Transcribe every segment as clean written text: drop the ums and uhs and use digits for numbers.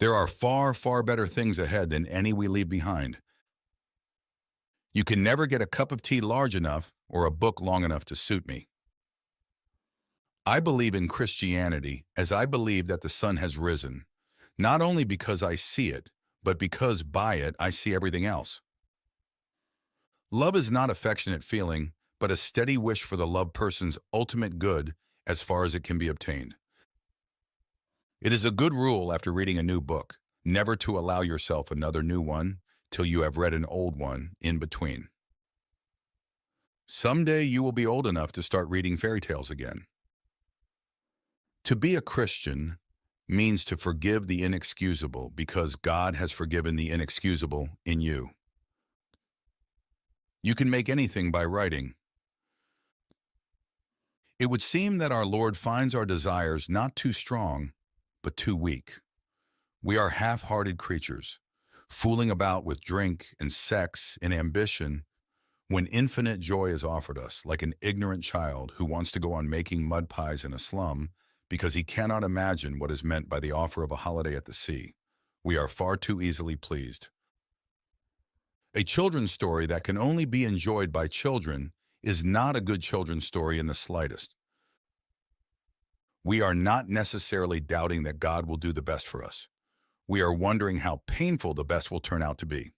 There are far, far better things ahead than any we leave behind. You can never get a cup of tea large enough or a book long enough to suit me. I believe in Christianity as I believe that the sun has risen, not only because I see it, but because by it I see everything else. Love is not affectionate feeling, but a steady wish for the loved person's ultimate good as far as it can be obtained. It is a good rule after reading a new book, never to allow yourself another new one till you have read an old one in between. Someday you will be old enough to start reading fairy tales again. To be a Christian means to forgive the inexcusable because God has forgiven the inexcusable in you. You can make anything by writing. It would seem that our Lord finds our desires not too strong, but too weak. We are half-hearted creatures, fooling about with drink and sex and ambition when infinite joy is offered us, like an ignorant child who wants to go on making mud pies in a slum because he cannot imagine what is meant by the offer of a holiday at the sea. We are far too easily pleased. A children's story that can only be enjoyed by children is not a good children's story in the slightest. We are not necessarily doubting that God will do the best for us. We are wondering how painful the best will turn out to be.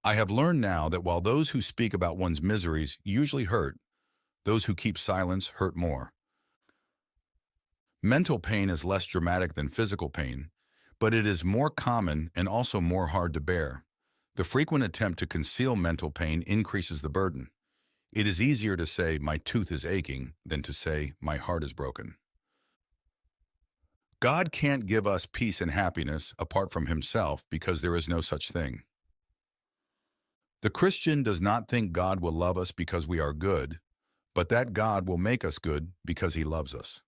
I have learned now that while those who speak about one's miseries usually hurt, those who keep silence hurt more. Mental pain is less dramatic than physical pain, but it is more common and also more hard to bear. The frequent attempt to conceal mental pain increases the burden. It is easier to say, "My tooth is aching," than to say, "My heart is broken." God can't give us peace and happiness apart from himself because there is no such thing. The Christian does not think God will love us because we are good, but that God will make us good because he loves us.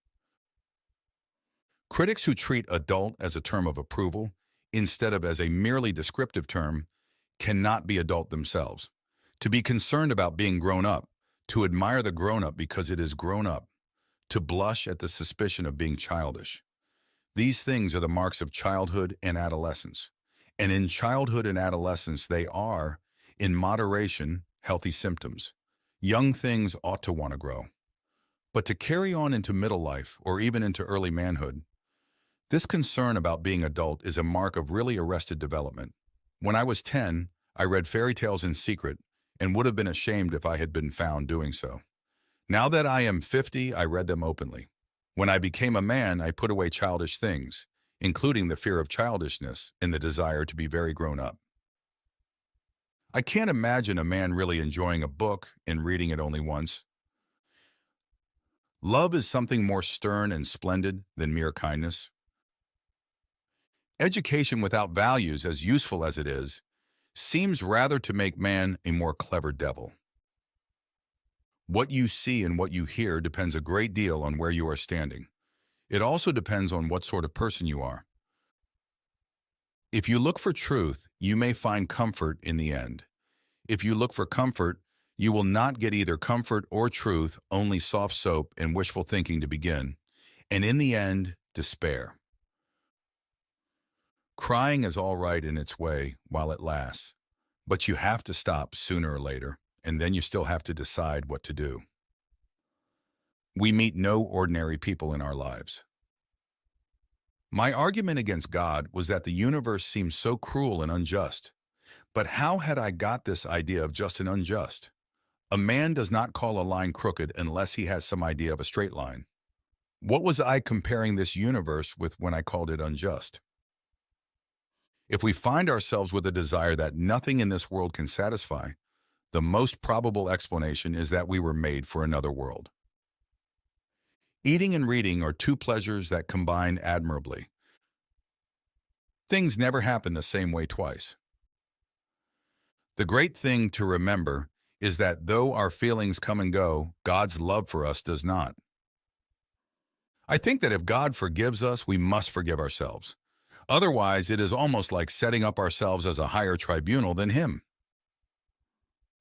Critics who treat adult as a term of approval instead of as a merely descriptive term cannot be adult themselves. To be concerned about being grown up, to admire the grown-up because it is grown up, to blush at the suspicion of being childish. These things are the marks of childhood and adolescence. And in childhood and adolescence, they are, in moderation, healthy symptoms. Young things ought to want to grow. But to carry on into middle life or even into early manhood, this concern about being adult is a mark of really arrested development. When I was 10, I read fairy tales in secret and would have been ashamed if I had been found doing so. Now that I am 50, I read them openly. When I became a man, I put away childish things, including the fear of childishness and the desire to be very grown up. I can't imagine a man really enjoying a book and reading it only once. Love is something more stern and splendid than mere kindness. Education without values, as useful as it is, seems rather to make man a more clever devil. What you see and what you hear depends a great deal on where you are standing. It also depends on what sort of person you are. If you look for truth, you may find comfort in the end. If you look for comfort, you will not get either comfort or truth, only soft soap and wishful thinking to begin, and in the end, despair. Crying is all right in its way while it lasts, but you have to stop sooner or later, and then you still have to decide what to do. We meet no ordinary people in our lives. My argument against God was that the universe seemed so cruel and unjust. But how had I got this idea of just and unjust? A man does not call a line crooked unless he has some idea of a straight line. What was I comparing this universe with when I called it unjust? If we find ourselves with a desire that nothing in this world can satisfy, the most probable explanation is that we were made for another world. Eating and reading are two pleasures that combine admirably. Things never happen the same way twice. The great thing to remember is that though our feelings come and go, God's love for us does not. I think that if God forgives us, we must forgive ourselves. Otherwise, it is almost like setting up ourselves as a higher tribunal than Him.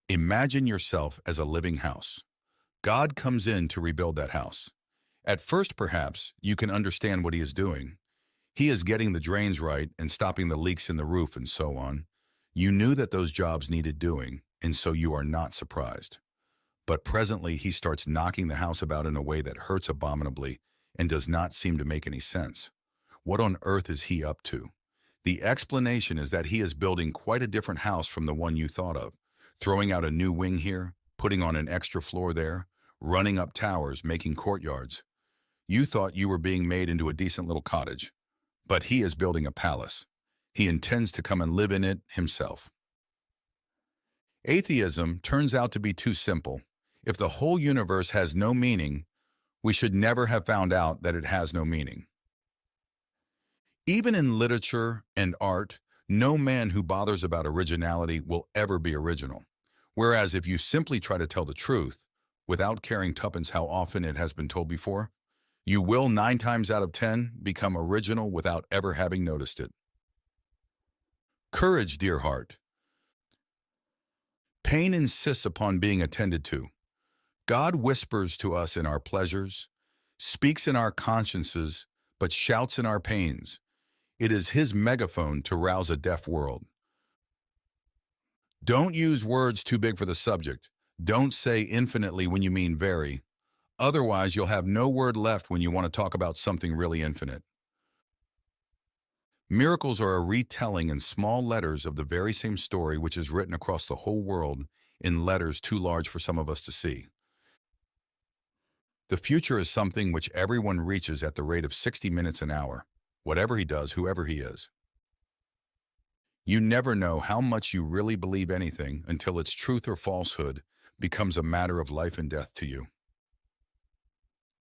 Imagine yourself as a living house. God comes in to rebuild that house. At first, perhaps, you can understand what He is doing. He is getting the drains right and stopping the leaks in the roof and so on. You knew that those jobs needed doing, and so you are not surprised. But presently he starts knocking the house about in a way that hurts abominably and does not seem to make any sense. What on earth is he up to? The explanation is that he is building quite a different house from the one you thought of, throwing out a new wing here, putting on an extra floor there, running up towers, making courtyards. You thought you were being made into a decent little cottage, but he is building a palace. He intends to come and live in it himself. Atheism turns out to be too simple. If the whole universe has no meaning, we should never have found out that it has no meaning. Even in literature and art, no man who bothers about originality will ever be original. Whereas if you simply try to tell the truth, without caring tuppence how often it has been told before, you will 9 times out of 10 become original without ever having noticed it. Courage, dear heart. Pain insists upon being attended to. God whispers to us in our pleasures, speaks in our consciences, but shouts in our pains. It is his megaphone to rouse a deaf world. Don't use words too big for the subject. Don't say infinitely when you mean very. Otherwise, you'll have no word left when you want to talk about something really infinite. Miracles are a retelling in small letters of the very same story which is written across the whole world in letters too large for some of us to see. The future is something which everyone reaches at the rate of 60 minutes an hour, whatever he does, whoever he is. You never know how much you really believe anything until its truth or falsehood becomes a matter of life and death to you.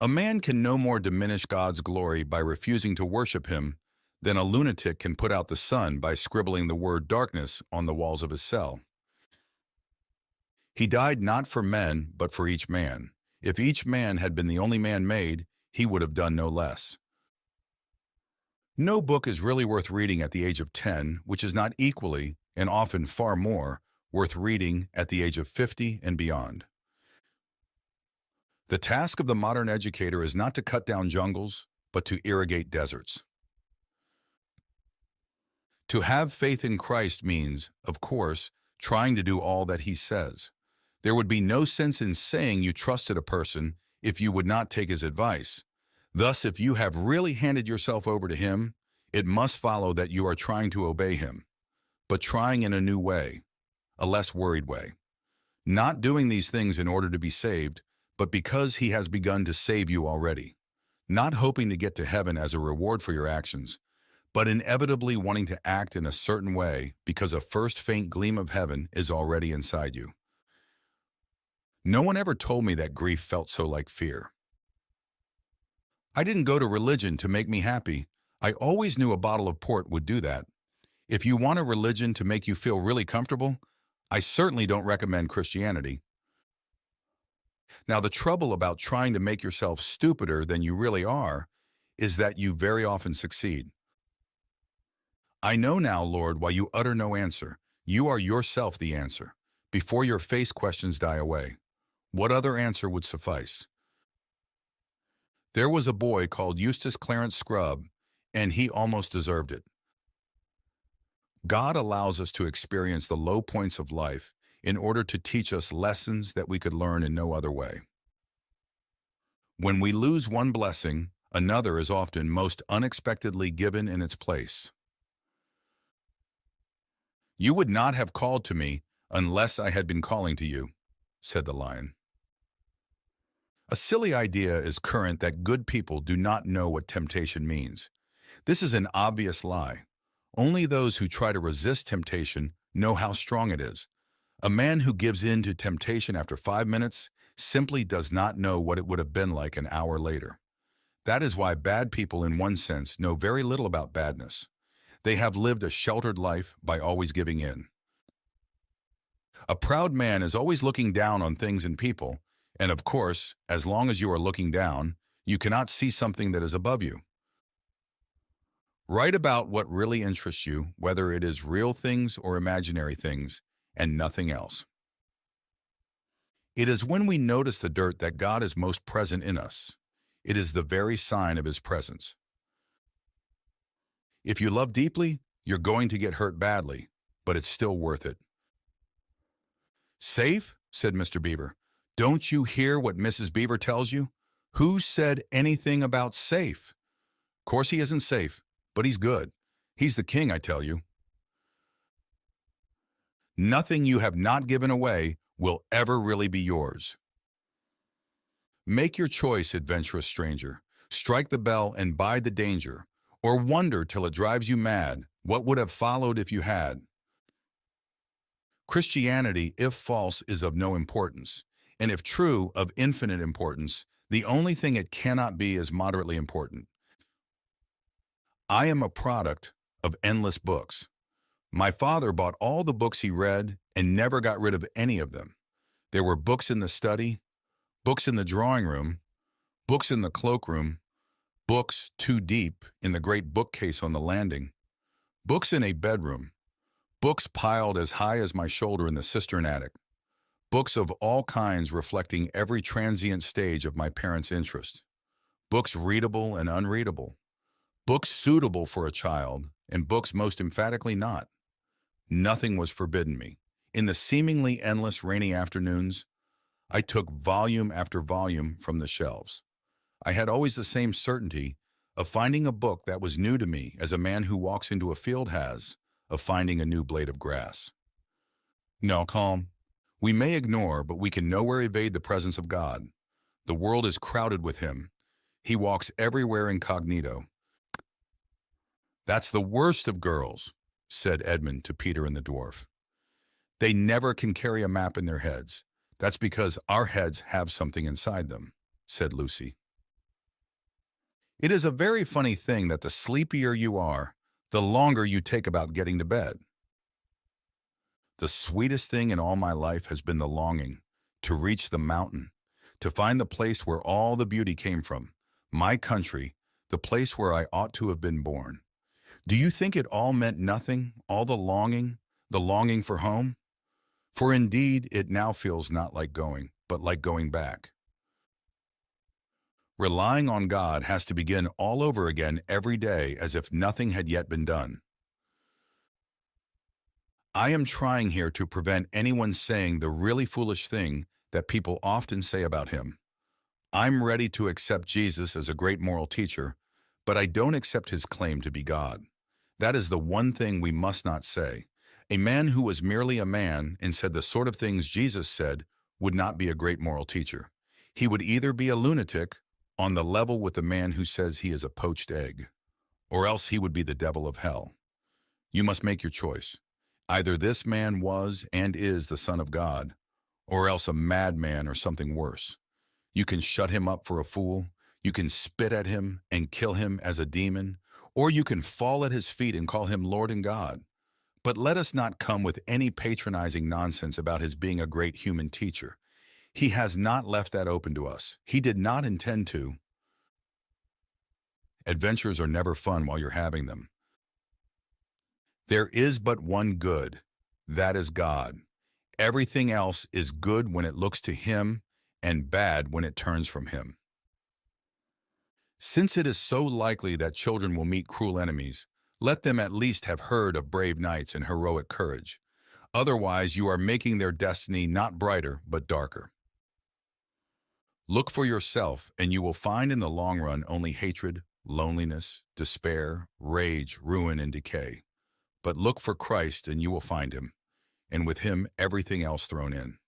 A man can no more diminish God's glory by refusing to worship him than a lunatic can put out the sun by scribbling the word darkness on the walls of his cell. He died not for men, but for each man. If each man had been the only man made, he would have done no less. No book is really worth reading at the age of 10, which is not equally, and often far more, worth reading at the age of 50 and beyond. The task of the modern educator is not to cut down jungles, but to irrigate deserts. To have faith in Christ means, of course, trying to do all that he says. There would be no sense in saying you trusted a person if you would not take his advice. Thus, if you have really handed yourself over to him, it must follow that you are trying to obey him, but trying in a new way, a less worried way. Not doing these things in order to be saved, but because he has begun to save you already. Not hoping to get to heaven as a reward for your actions, but inevitably wanting to act in a certain way because a first faint gleam of heaven is already inside you. No one ever told me that grief felt so like fear. I didn't go to religion to make me happy. I always knew a bottle of port would do that. If you want a religion to make you feel really comfortable, I certainly don't recommend Christianity. Now, the trouble about trying to make yourself stupider than you really are is that you very often succeed. I know now, Lord, why you utter no answer. You are yourself the answer. Before your face questions die away, what other answer would suffice? There was a boy called Eustace Clarence Scrubb, and he almost deserved it. God allows us to experience the low points of life in order to teach us lessons that we could learn in no other way. When we lose one blessing, another is often most unexpectedly given in its place. You would not have called to me unless I had been calling to you, said the lion. A silly idea is current that good people do not know what temptation means. This is an obvious lie. Only those who try to resist temptation know how strong it is. A man who gives in to temptation after 5 minutes simply does not know what it would have been like an hour later. That is why bad people, in one sense, know very little about badness. They have lived a sheltered life by always giving in. A proud man is always looking down on things and people, and of course, as long as you are looking down, you cannot see something that is above you. Write about what really interests you, whether it is real things or imaginary things, and nothing else. It is when we notice the dirt that God is most present in us. It is the very sign of his presence. If you love deeply, you're going to get hurt badly, but it's still worth it. Safe? Said Mr. Beaver. Don't you hear what Mrs. Beaver tells you? Who said anything about safe? Of course he isn't safe, but he's good. He's the king, I tell you. Nothing you have not given away will ever really be yours. Make your choice, adventurous stranger. Strike the bell and bide the danger, or wonder till it drives you mad what would have followed if you had. Christianity, if false, is of no importance, and if true, of infinite importance. The only thing it cannot be is moderately important. I am a product of endless books. My father bought all the books he read and never got rid of any of them. There were books in the study, books in the drawing room, books in the cloakroom, books too deep in the great bookcase on the landing, books in a bedroom, books piled as high as my shoulder in the cistern attic, books of all kinds reflecting every transient stage of my parents' interest, books readable and unreadable, books suitable for a child, and books most emphatically not. Nothing was forbidden me. In the seemingly endless rainy afternoons, I took volume after volume from the shelves. I had always the same certainty of finding a book that was new to me as a man who walks into a field has of finding a new blade of grass. No, calm. We may ignore, but we can nowhere evade the presence of God. The world is crowded with him. He walks everywhere incognito. That's the worst of girls, said Edmund to Peter and the dwarf. They never can carry a map in their heads. That's because our heads have something inside them, said Lucy. It is a very funny thing that the sleepier you are, the longer you take about getting to bed. The sweetest thing in all my life has been the longing to reach the mountain, to find the place where all the beauty came from, my country, the place where I ought to have been born. Do you think it all meant nothing, all the longing for home? For indeed it now feels not like going, but like going back. Relying on God has to begin all over again every day as if nothing had yet been done. I am trying here to prevent anyone saying the really foolish thing that people often say about him. I'm ready to accept Jesus as a great moral teacher, but I don't accept his claim to be God. That is the one thing we must not say. A man who was merely a man and said the sort of things Jesus said would not be a great moral teacher. He would either be a lunatic, on the level with the man who says he is a poached egg, or else he would be the devil of hell. You must make your choice. Either this man was and is the Son of God, or else a madman or something worse. You can shut him up for a fool, you can spit at him and kill him as a demon, or you can fall at his feet and call him Lord and God. But let us not come with any patronizing nonsense about his being a great human teacher. He has not left that open to us. He did not intend to. Adventures are never fun while you're having them. There is but one good, that is God. Everything else is good when it looks to him and bad when it turns from him. Since it is so likely that children will meet cruel enemies, let them at least have heard of brave knights and heroic courage. Otherwise, you are making their destiny not brighter, but darker. Look for yourself, and you will find in the long run only hatred, loneliness, despair, rage, ruin, and decay. But look for Christ, and you will find him, and with him everything else thrown in.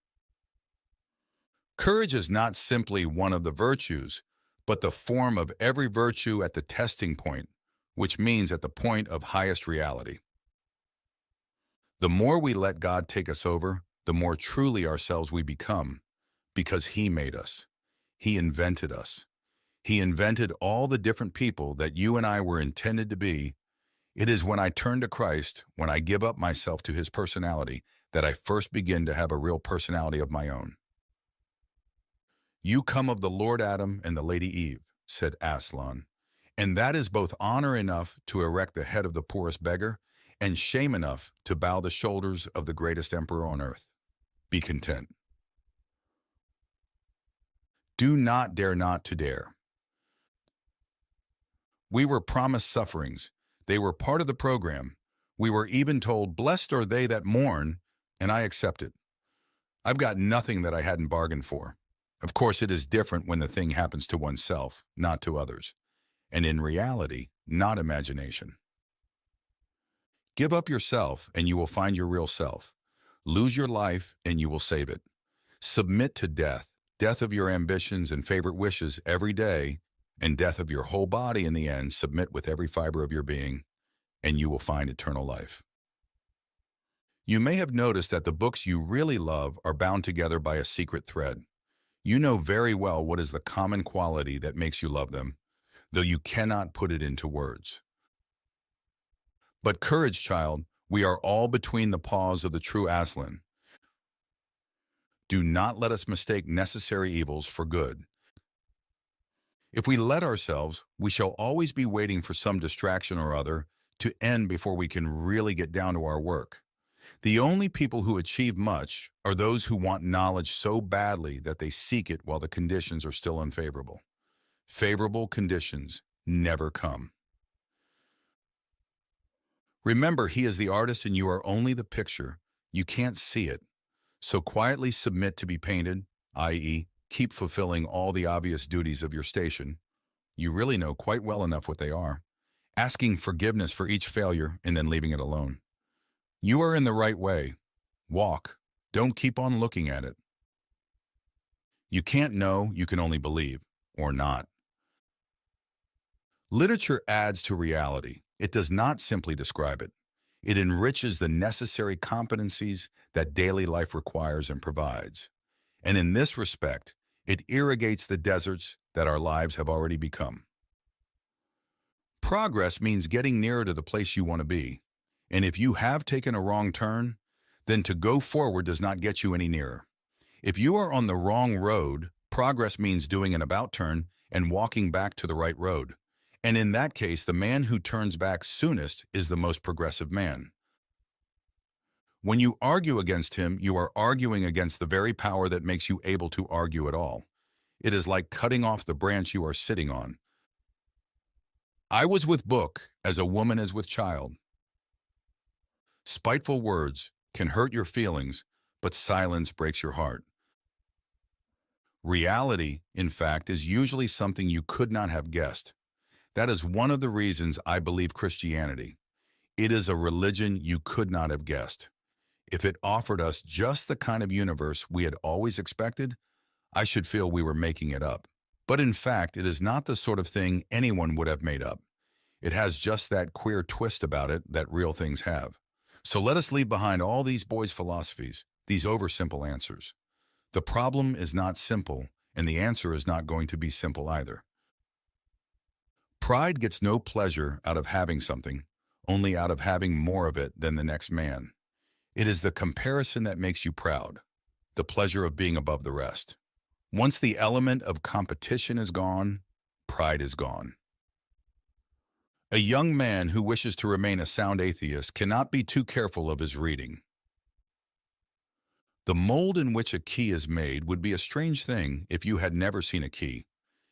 Courage is not simply one of the virtues, but the form of every virtue at the testing point, which means at the point of highest reality. The more we let God take us over, the more truly ourselves we become, because he made us. He invented us. He invented all the different people that you and I were intended to be. It is when I turn to Christ, when I give up myself to his personality, that I first begin to have a real personality of my own. You come of the Lord Adam and the Lady Eve, said Aslan, and that is both honor enough to erect the head of the poorest beggar and shame enough to bow the shoulders of the greatest emperor on earth. Be content. Do not dare not to dare. We were promised sufferings. They were part of the program. We were even told, "Blessed are they that mourn," and I accepted. I've got nothing that I hadn't bargained for. Of course, it is different when the thing happens to oneself, not to others. And in reality, not imagination. Give up yourself and you will find your real self. Lose your life and you will save it. Submit to death, death of your ambitions and favorite wishes every day, and death of your whole body in the end. Submit with every fiber of your being, and you will find eternal life. You may have noticed that the books you really love are bound together by a secret thread. You know very well what is the common quality that makes you love them, though you cannot put it into words. But courage, child, we are all between the paws of the true Aslan. Do not let us mistake necessary evils for good. If we let ourselves, we shall always be waiting for some distraction or other to end before we can really get down to our work. The only people who achieve much are those who want knowledge so badly that they seek it while the conditions are still unfavorable. Favorable conditions never come. Remember, he is the artist and you are only the picture. You can't see it. So quietly submit to be painted, i.e., keep fulfilling all the obvious duties of your station. You really know quite well enough what they are. Asking forgiveness for each failure and then leaving it alone. You are in the right way. Walk. Don't keep on looking at it. You can't know, you can only believe, or not. Literature adds to reality. It does not simply describe it. It enriches the necessary competencies that daily life requires and provides. And in this respect, it irrigates the deserts that our lives have already become. Progress means getting nearer to the place you want to be. And if you have taken a wrong turn, then to go forward does not get you any nearer. If you are on the wrong road, progress means doing an about turn and walking back to the right road. And in that case, the man who turns back soonest is the most progressive man. When you argue against him, you are arguing against the very power that makes you able to argue at all. It is like cutting off the branch you are sitting on. I was with book as a woman is with child. Spiteful words can hurt your feelings, but silence breaks your heart. Reality, in fact, is usually something you could not have guessed. That is one of the reasons I believe Christianity. It is a religion you could not have guessed. If it offered us just the kind of universe we had always expected, I should feel we were making it up. But in fact, it is not the sort of thing anyone would have made up. It has just that queer twist about it that real things have. So let us leave behind all these boys' philosophies, these oversimple answers. The problem is not simple, and the answer is not going to be simple either. Pride gets no pleasure out of having something, only out of having more of it than the next man. It is the comparison that makes you proud, the pleasure of being above the rest. Once the element of competition is gone, pride is gone. A young man who wishes to remain a sound atheist cannot be too careful of his reading. The mold in which a key is made would be a strange thing if you had never seen a key,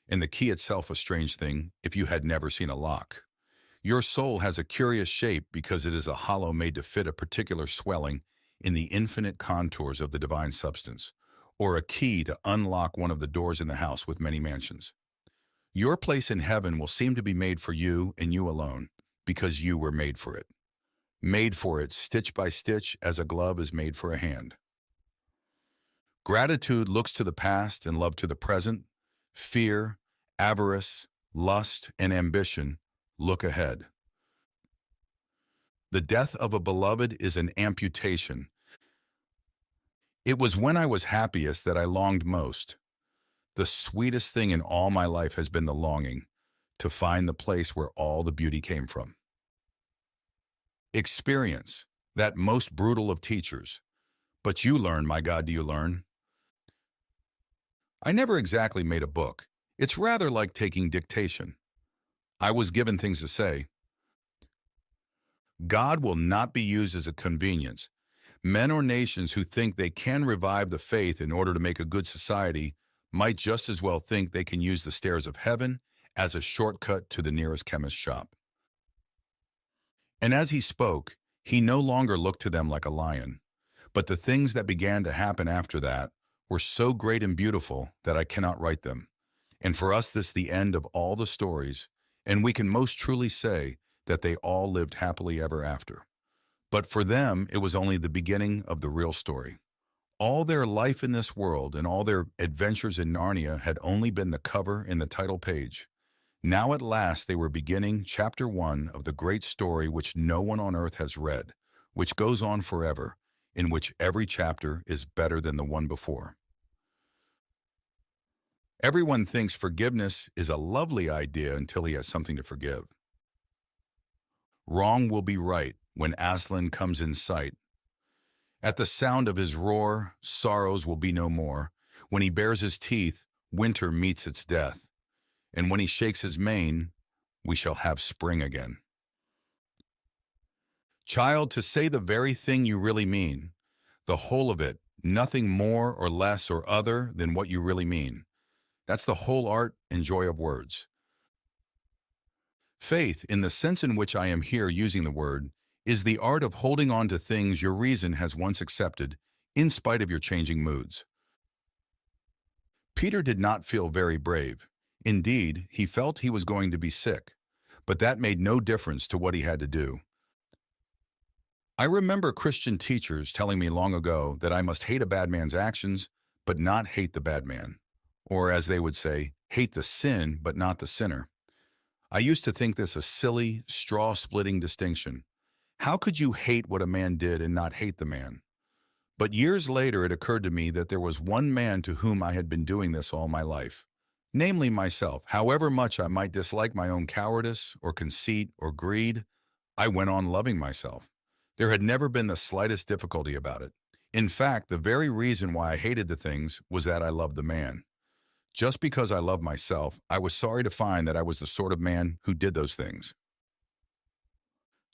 and the key itself a strange thing if you had never seen a lock. Your soul has a curious shape because it is a hollow made to fit a particular swelling in the infinite contours of the divine substance, or a key to unlock one of the doors in the house with many mansions. Your place in heaven will seem to be made for you and you alone, because you were made for it. Made for it stitch by stitch as a glove is made for a hand. Gratitude looks to the past and love to the present. Fear, avarice, lust, and ambition look ahead. The death of a beloved is an amputation. It was when I was happiest that I longed most. The sweetest thing in all my life has been the longing to find the place where all the beauty came from. Experience, that most brutal of teachers. But you learn, my God, do you learn? I never exactly made a book. It's rather like taking dictation. I was given things to say. God will not be used as a convenience. Men or nations who think they can revive the faith in order to make a good society might just as well think they can use the stairs of heaven as a shortcut to the nearest chemist's shop. And as he spoke, he no longer looked to them like a lion. But the things that began to happen after that were so great and beautiful that I cannot write them. And for us, this is the end of all the stories, and we can most truly say that they all lived happily ever after. But for them, it was only the beginning of the real story. All their life in this world and all their adventures in Narnia had only been the cover and the title page. Now at last they were beginning chapter 1 of the great story which no one on earth has read, which goes on forever, in which every chapter is better than the one before. Everyone thinks forgiveness is a lovely idea until he has something to forgive. Wrong will be right when Aslan comes in sight. At the sound of his roar, sorrows will be no more. When he bares his teeth, winter meets its death. And when he shakes his mane, we shall have spring again. Child, to say the very thing you really mean, the whole of it, nothing more or less or other than what you really mean. That's the whole art and joy of words. Faith, in the sense in which I am here using the word, is the art of holding on to things your reason has once accepted, in spite of your changing moods. Peter did not feel very brave. Indeed, he felt he was going to be sick, but that made no difference to what he had to do. I remember Christian teachers telling me long ago that I must hate a bad man's actions, but not hate the bad man. Or as they would say, hate the sin, but not the sinner. I used to think this a silly, straw-splitting distinction. How could you hate what a man did and not hate the man? But years later it occurred to me that there was one man to whom I had been doing this all my life. Namely myself. However much I might dislike my own cowardice or conceit or greed, I went on loving myself. There had never been the slightest difficulty about it. In fact, the very reason why I hated the things was that I loved the man. Just because I loved myself, I was sorry to find that I was the sort of man who did those things.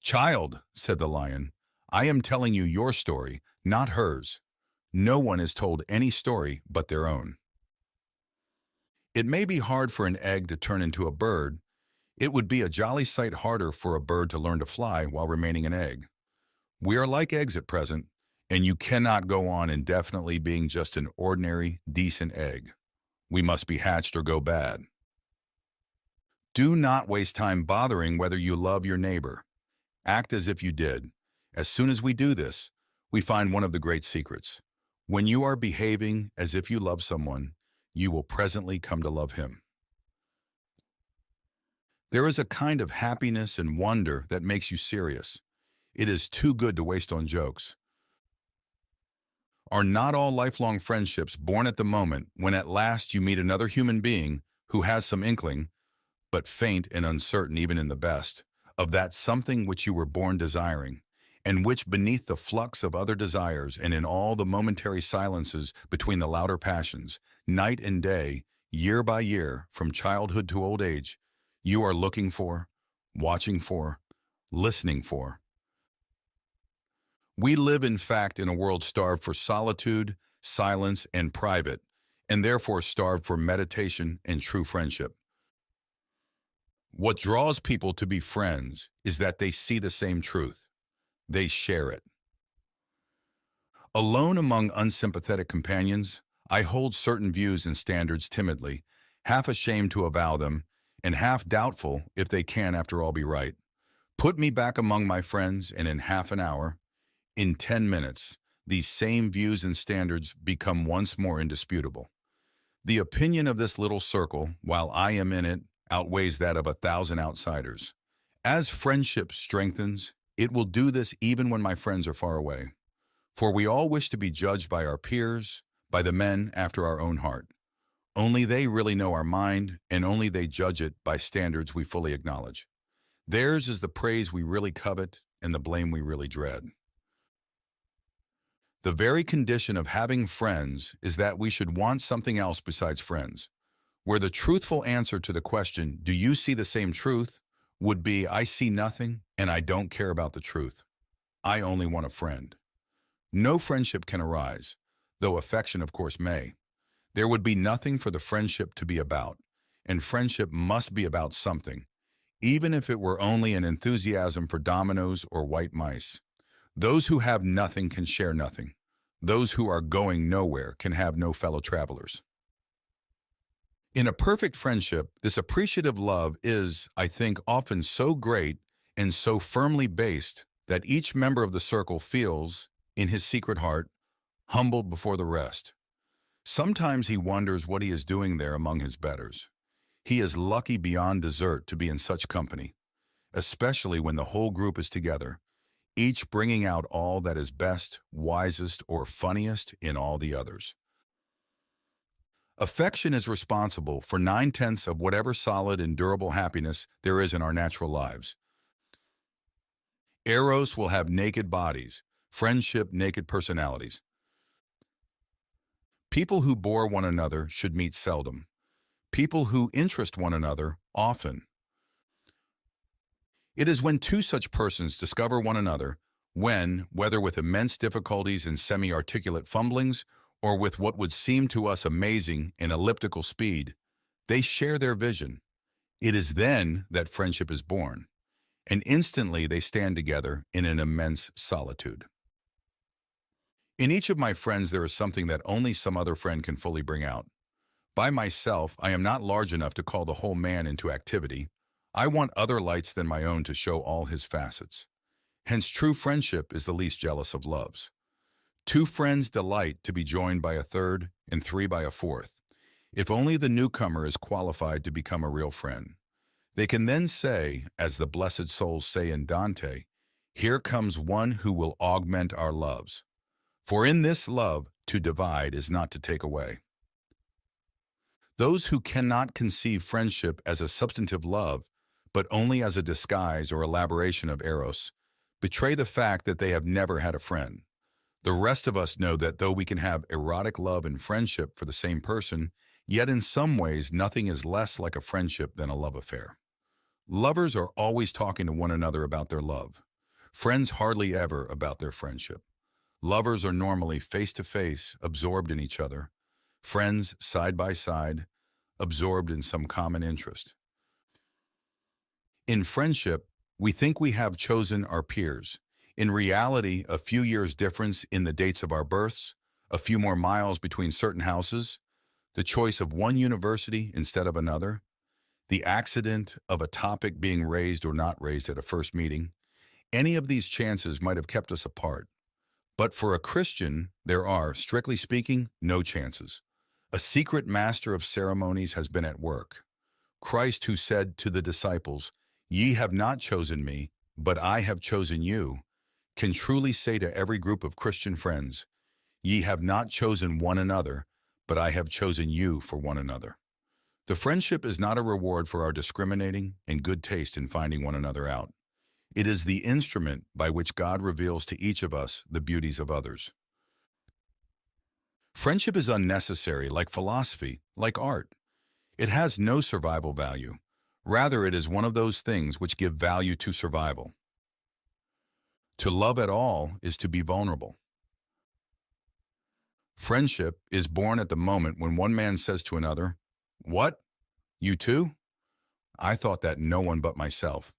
Child, said the lion, I am telling you your story, not hers. No one is told any story but their own. It may be hard for an egg to turn into a bird. It would be a jolly sight harder for a bird to learn to fly while remaining an egg. We are like eggs at present, and you cannot go on indefinitely being just an ordinary, decent egg. We must be hatched or go bad. Do not waste time bothering whether you love your neighbor. Act as if you did. As soon as we do this, we find one of the great secrets. When you are behaving as if you love someone, you will presently come to love him. There is a kind of happiness and wonder that makes you serious. It is too good to waste on jokes. Are not all lifelong friendships born at the moment when at last you meet another human being who has some inkling, but faint and uncertain even in the best, of that something which you were born desiring, and which beneath the flux of other desires and in all the momentary silences between the louder passions, night and day, year by year, from childhood to old age, you are looking for, watching for, listening for. We live, in fact, in a world starved for solitude, silence, and private, and therefore starved for meditation and true friendship. What draws people to be friends is that they see the same truth. They share it. Alone among unsympathetic companions, I hold certain views and standards timidly, half ashamed to avow them, and half doubtful if they can after all be right. Put me back among my friends, and in half an hour, in 10 minutes, these same views and standards become once more indisputable. The opinion of this little circle, while I am in it, outweighs that of 1,000 outsiders. As friendship strengthens, it will do this even when my friends are far away. For we all wish to be judged by our peers, by the men after our own heart. Only they really know our mind, and only they judge it by standards we fully acknowledge. Theirs is the praise we really covet and the blame we really dread. The very condition of having friends is that we should want something else besides friends, where the truthful answer to the question, do you see the same truth, would be, I see nothing and I don't care about the truth. I only want a friend. No friendship can arise, though affection of course may. There would be nothing for the friendship to be about, and friendship must be about something. even if it were only an enthusiasm for dominoes or white mice. Those who have nothing can share nothing. Those who are going nowhere can have no fellow travelers. In a perfect friendship, this appreciative love is, I think, often so great and so firmly based that each member of the circle feels, in his secret heart, humbled before the rest. Sometimes he wonders what he is doing there among his betters. He is lucky beyond desert to be in such company, especially when the whole group is together, each bringing out all that is best, wisest, or funniest in all the others. Affection is responsible for 9/10 of whatever solid and durable happiness there is in our natural lives. Eros will have naked bodies, friendship naked personalities. People who bore one another should meet seldom. People who interest one another often. It is when two such persons discover one another, when, whether with immense difficulties and semi-articulate fumblings, or with what would seem to us amazing and elliptical speed, they share their vision. It is then that friendship is born, and instantly they stand together in an immense solitude. In each of my friends there is something that only some other friend can fully bring out. By myself, I am not large enough to call the whole man into activity. I want other lights than my own to show all his facets. Hence true friendship is the least jealous of loves. Two friends delight to be joined by a third, and three by a fourth. If only the newcomer is qualified to become a real friend. They can then say, as the blessed souls say in Dante, "Here comes one who will augment our loves. For in this love, to divide is not to take away." Those who cannot conceive friendship as a substantive love, but only as a disguise or elaboration of eros, betray the fact that they have never had a friend. The rest of us know that though we can have erotic love and friendship for the same person, yet in some ways nothing is less like a friendship than a love affair. Lovers are always talking to one another about their love. Friends hardly ever about their friendship. Lovers are normally face to face, absorbed in each other. Friends side by side, absorbed in some common interest. In friendship, we think we have chosen our peers. In reality, a few years difference in the dates of our births, a few more miles between certain houses, the choice of one university instead of another, the accident of a topic being raised or not raised at a first meeting, any of these chances might have kept us apart. But for a Christian, there are, strictly speaking, no chances. A secret master of ceremonies has been at work. Christ, who said to the disciples, "Ye have not chosen me, but I have chosen you," can truly say to every group of Christian friends, "Ye have not chosen one another, but I have chosen you for one another." The friendship is not a reward for our discriminating and good taste in finding one another out. It is the instrument by which God reveals to each of us the beauties of others. Friendship is unnecessary, like philosophy, like art. It has no survival value. Rather, it is one of those things which give value to survival. To love at all is to be vulnerable. Friendship is born at the moment when one man says to another, "What? You too? I thought that no one but myself."